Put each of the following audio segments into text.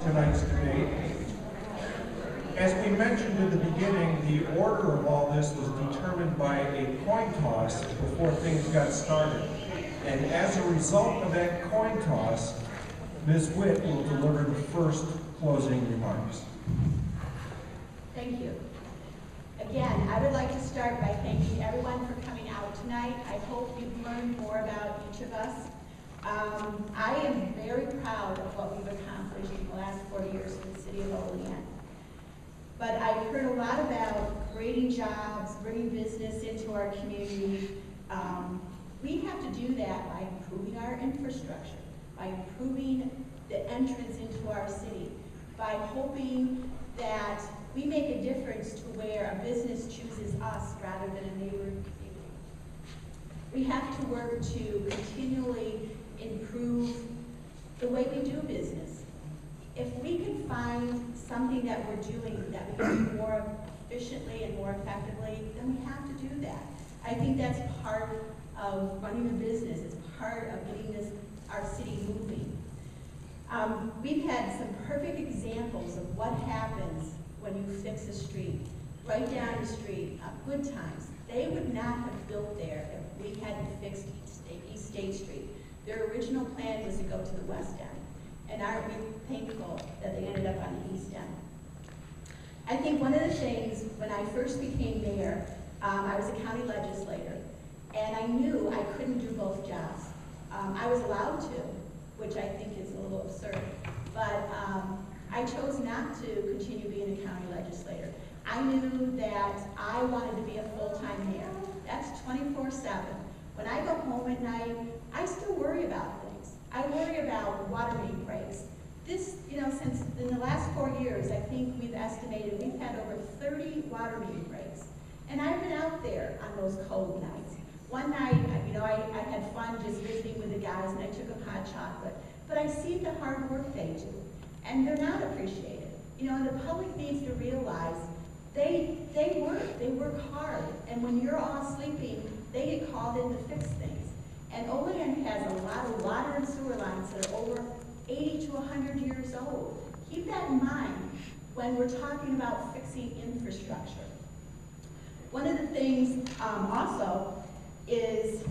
Tonight's debate. As we mentioned in the beginning, the order of all this was determined by a coin toss before things got started. And as a result of that coin toss, Ms. Witt will deliver the first closing remarks. Thank you. Again, I would like to start by thanking everyone for coming out tonight. I hope you've learned more about each of us. I am very proud of what we've accomplished in the last 4 years in the city of Olean. But I've heard a lot about creating jobs, bringing business into our community. We have to do that by improving our infrastructure, by improving the entrance into our city, by hoping that we make a difference to where a business chooses us rather than a neighboring community. We have to work to continually improve the way we do business. If we can find something that we're doing that we can do more efficiently and more effectively, then we have to do that. I think that's part of running a business. It's part of getting our city moving. We've had some perfect examples of what happens when you fix a street. Right down the street, Good Times. They would not have built there if we hadn't fixed East State Street. Their original plan was to go to the west end. And aren't we thankful that they ended up on the east end? I think one of the things, when I first became mayor, I was a county legislator, and I knew I couldn't do both jobs. I was allowed to, which I think is a little absurd, but I chose not to continue being a county legislator. I knew that I wanted to be a full-time mayor. That's 24/7. When I go home at night, I still worry about things. I worry about water main breaks. This, since in the last 4 years, I think we've estimated we've had over 30 water main breaks. And I've been out there on those cold nights. One night, I had fun just visiting with the guys, and I took them hot chocolate. But I see the hard work they do, and they're not appreciated. And the public needs to realize they work hard, and when you're all sleeping, they get called in to fix things. And Olean has a lot of water and sewer lines that are over 80 to 100 years old. Keep that in mind when we're talking about fixing infrastructure. One of the things also is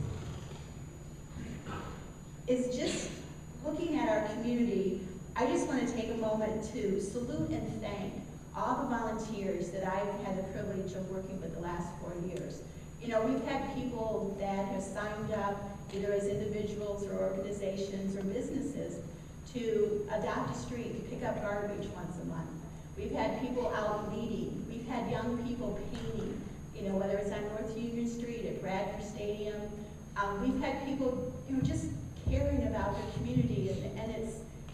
just looking at our community. I just want to take a moment to salute and thank all the volunteers that I've had the privilege of working with the last 4 years. We've had people that have signed up either as individuals or organizations or businesses to adopt a street, to pick up garbage once a month. We've had people out leading. We've had young people painting, whether it's on North Union Street, at Bradford Stadium. We've had people, just caring about the community, and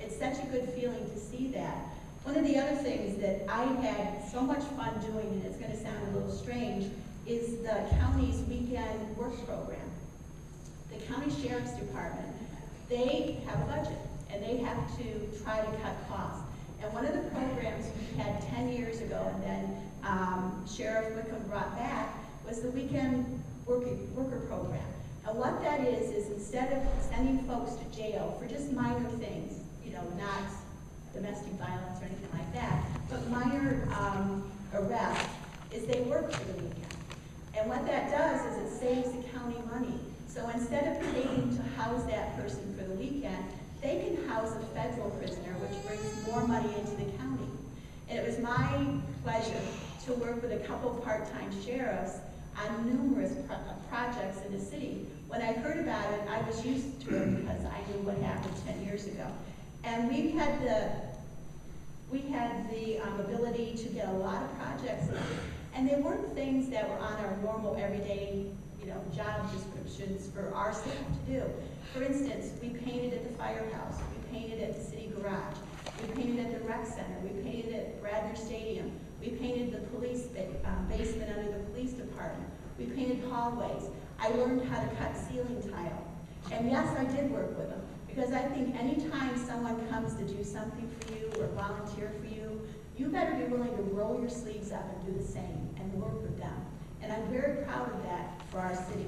it's such a good feeling to see that. One of the other things that I had so much fun doing, and it's going to sound a little strange, is the county's weekend work program. The county sheriff's department, they have a budget, and they have to try to cut costs. And one of the programs we had 10 years ago, and then Sheriff Wickham brought back, was the weekend worker program. And what that is instead of sending folks to jail for just minor things, not domestic violence or anything like that, but minor arrests, is they work for the weekend. And what that does is it saves the county money. So instead of paying to house that person for the weekend, they can house a federal prisoner, which brings more money into the county. And it was my pleasure to work with a couple part-time sheriffs on numerous projects in the city. When I heard about it, I was used to it because I knew what happened 10 years ago. And we had the ability to get a lot of projects in. And they weren't things that were on our normal everyday, job descriptions for our staff to do. For instance, we painted at the firehouse, we painted at the city garage, we painted at the rec center, we painted at Bradford Stadium, we painted the police basement under the police department, we painted hallways. I learned how to cut ceiling tile. And yes, I did work with them, because I think anytime someone comes to do something for you or volunteer for you, you better be willing to roll your sleeves up and do the same and work with them. And I'm very proud of that for our city.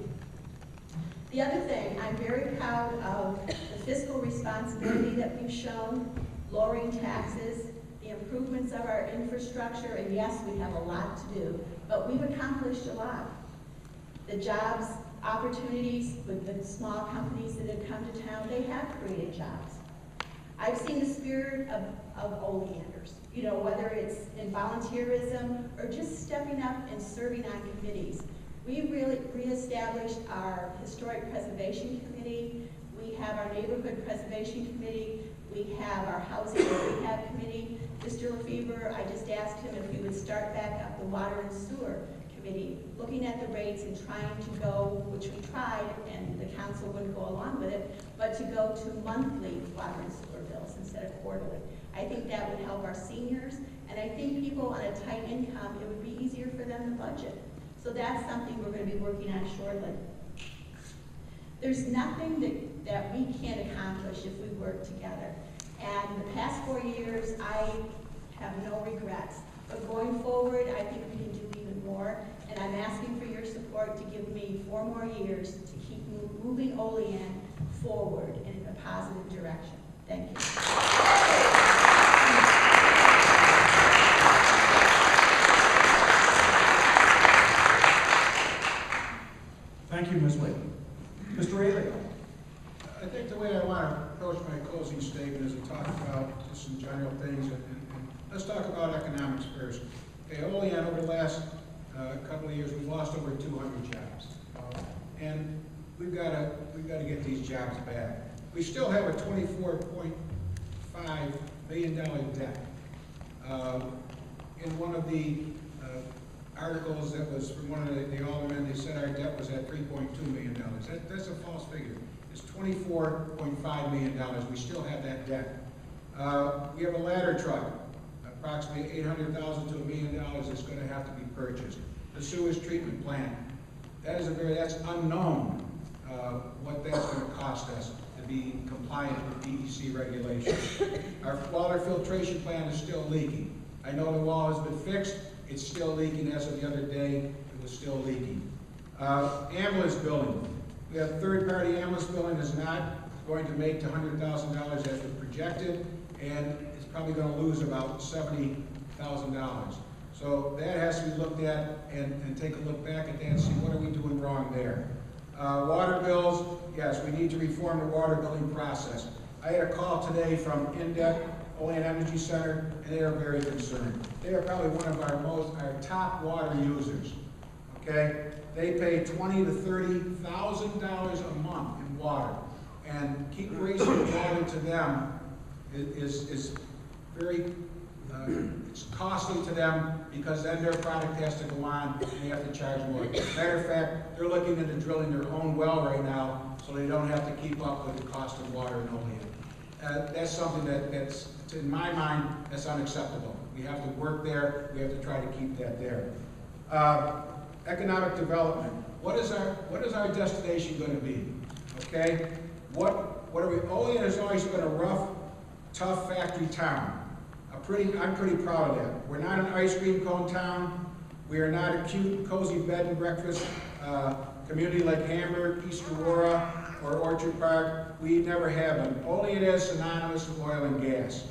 The other thing, I'm very proud of the fiscal responsibility that we've shown. lowering taxes, the improvements of our infrastructure, and yes, we have a lot to do, but we've accomplished a lot. The jobs, opportunities with the small companies that have come to town, they have created jobs. I've seen the spirit of Oleanders, you know, whether it's in volunteerism or just stepping up and serving on committees. We really reestablished our Historic Preservation Committee. We have our Neighborhood Preservation Committee. We have our Housing and Rehab Committee. Mr. Lefebvre, I just asked him if he would start back up the Water and Sewer Committee, looking at the rates and trying to go, which we tried, and the council wouldn't go along with it, but to go to monthly water and sewer bills instead of quarterly. I think that would help our seniors, and I think people on a tight income, it would be easier for them to budget. So that's something we're going to be working on shortly. There's nothing that we can't accomplish if we work together. And the past 4 years, I have no regrets. But going forward, I think we can do even more. And I'm asking for your support to give me 4 more years to keep moving Olean forward in a positive direction. Thank you. Thank you, Ms. Whitten. Mr. Olean. I think the way I want to approach my closing statement is to talk about just some general things, and let's talk about economics first. Okay, Olean, over the last couple of years, we've lost over 200 jobs, and we've got to get these jobs back. We still have a $24.5 million debt. In one of the articles that was from one of the aldermen, they said our debt was at $3.2 million. That's a false figure. It's $24.5 million. We still have that debt. We have a ladder truck, approximately $800,000 to $1 million that's going to have to be purchased. The sewage treatment plant, that's unknown what that's going to cost us to be compliant with DEC regulations. Our water filtration plant is still leaking. I know the wall has been fixed. It's still leaking. As of the other day, it was still leaking. Ambulance building. We have third-party ambulance building is not going to make to $100,000 as we projected, and it's probably going to lose about $70,000. So that has to be looked at and take a look back at that and see what are we doing wrong there. Water bills, yes, we need to reform the water billing process. I had a call today from INDEC, Olean Energy Center, and they are very concerned. They are probably one of our top water users. Okay, they pay $20,000 to $30,000 a month in water, and keep raising water to them is very it's costly to them, because then their product has to go on and they have to charge more. Matter of fact, they're looking into drilling their own well right now, so they don't have to keep up with the cost of water in Olean. That's something that's in my mind, that's unacceptable. We have to work there. We have to try to keep that there. Economic development. What is our destination going to be? Okay. What are we? Olean has always been a rough, tough factory town. I'm pretty proud of that. We're not an ice cream cone town. We are not a cute, cozy bed and breakfast community like Hamburg, East Aurora, or Orchard Park. We never have been. Olean is synonymous with oil and gas.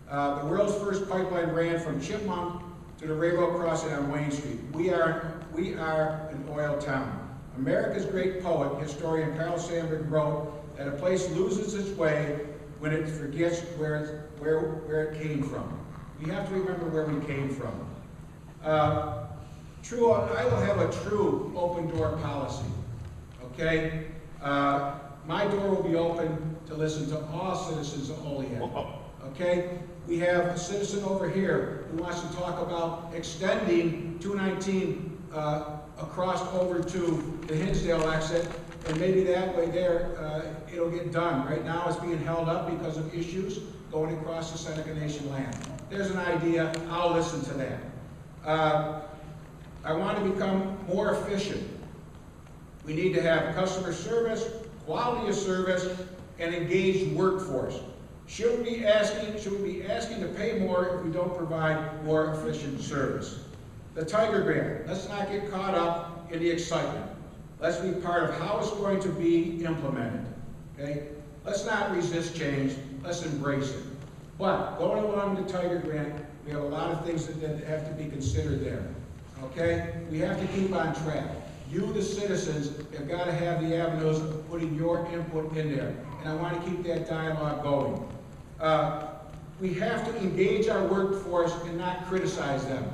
The world's first pipeline ran from Chipmunk to the railroad crossing on Wayne Street. We are an oil town. America's great poet, historian Carl Sandburg wrote that a place loses its way when it forgets where it came from. We have to remember where we came from. I will have a true open door policy. Okay? My door will be open to listen to all citizens of Olean. Okay? We have a citizen over here who wants to talk about extending 219 across over to the Hinsdale exit, and maybe that way there it'll get done. Right now it's being held up because of issues going across the Seneca Nation land. There's an idea. I'll listen to that. I want to become more efficient. We need to have customer service, quality of service, and engaged workforce. Should we be asking to pay more if we don't provide more efficient service? The Tiger Grant. Let's not get caught up in the excitement. Let's be part of how it's going to be implemented. Okay? Let's not resist change. Let's embrace it. But going along with the Tiger Grant, we have a lot of things that have to be considered there. Okay? We have to keep on track. You, the citizens, have got to have the avenues of putting your input in there. And I want to keep that dialogue going. We have to engage our workforce and not criticize them.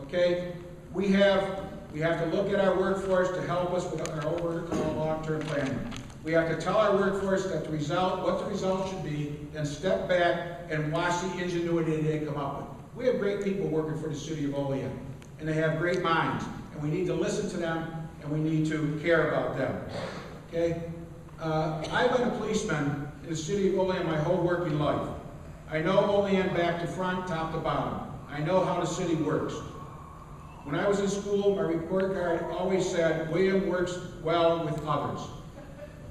Okay? We have to look at our workforce to help us with our overall long-term planning. We have to tell our workforce that what the result should be, then step back and watch the ingenuity they come up with. We have great people working for the city of Olean, and they have great minds, and we need to listen to them, and we need to care about them. Okay? I've been a policeman in the city of Olean my whole working life. I know Olean back to front, top to bottom. I know how the city works. When I was in school, my report card always said, William works well with others.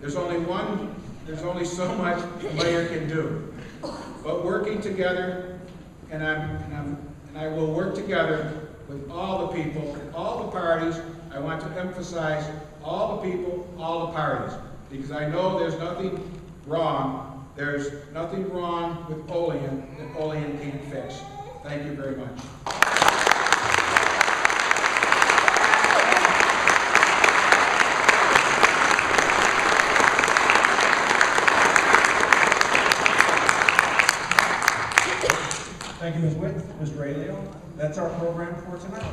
There's only so much a mayor can do. But working together, and I will work together with all the people, all the parties. I want to emphasize all the people, all the parties, because I know there's nothing wrong. There's nothing wrong with Olean that Olean can't fix. Thank you very much. Thank you, Ms. Witt. Mr. Aleo, that's our program for tonight.